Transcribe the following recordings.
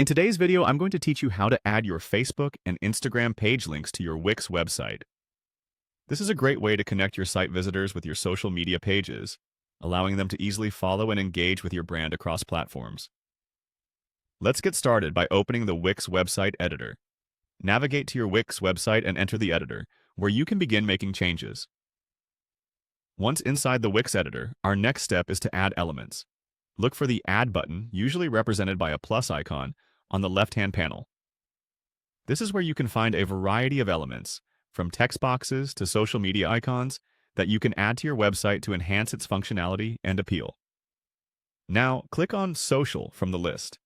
In today's video, I'm going to teach you how to add your Facebook and Instagram page links to your Wix website. This is a great way to connect your site visitors with your social media pages, allowing them to easily follow and engage with your brand across platforms. Let's get started by opening the Wix website editor. Navigate to your Wix website and enter the editor, where you can begin making changes. Once inside the Wix editor, our next step is to add elements. Look for the Add button, usually represented by a plus icon, on the left-hand panel. This is where you can find a variety of elements, from text boxes to social media icons, that you can add to your website to enhance its functionality and appeal. Now, click on Social from the list.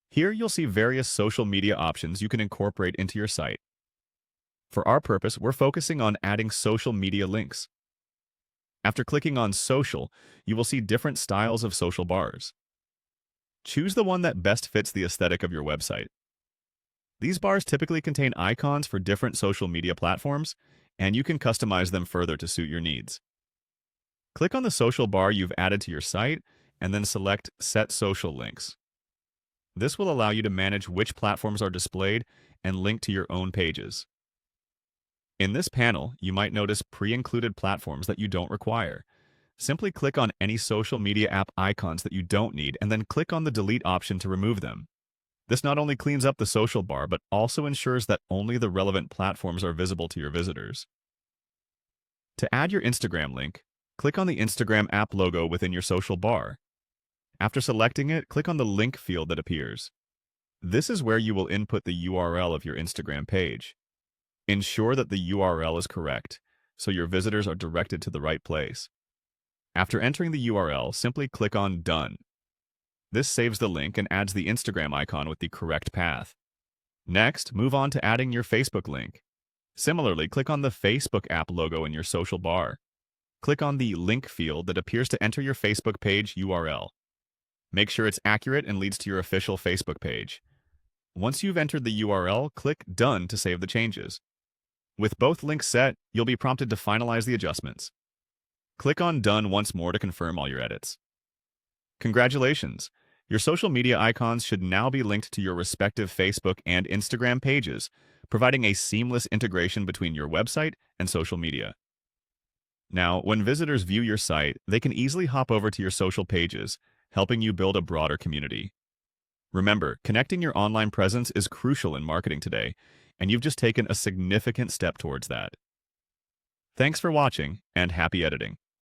Here you'll see various social media options you can incorporate into your site. For our purpose, we're focusing on adding social media links. After clicking on Social, you will see different styles of social bars. Choose the one that best fits the aesthetic of your website. These bars typically contain icons for different social media platforms, and you can customize them further to suit your needs. Click on the social bar you've added to your site, and then select Set Social Links. This will allow you to manage which platforms are displayed and link to your own pages. In this panel, you might notice pre-included platforms that you don't require. Simply click on any social media app icons that you don't need and then click on the Delete option to remove them. This not only cleans up the social bar, but also ensures that only the relevant platforms are visible to your visitors. To add your Instagram link, click on the Instagram app logo within your social bar. After selecting it, click on the link field that appears. This is where you will input the URL of your Instagram page. Ensure that the URL is correct, so your visitors are directed to the right place. After entering the URL, simply click on Done. This saves the link and adds the Instagram icon with the correct path. Next, move on to adding your Facebook link. Similarly, click on the Facebook app logo in your social bar. Click on the link field that appears to enter your Facebook page URL. Make sure it's accurate and leads to your official Facebook page. Once you've entered the URL, click Done to save the changes. With both links set, you'll be prompted to finalize the adjustments. Click on Done once more to confirm all your edits. Congratulations! Your social media icons should now be linked to your respective Facebook and Instagram pages, providing a seamless integration between your website and social media. Now, when visitors view your site, they can easily hop over to your social pages, helping you build a broader community. Remember, connecting your online presence is crucial in marketing today, and you've just taken a significant step towards that. Thanks for watching, and happy editing.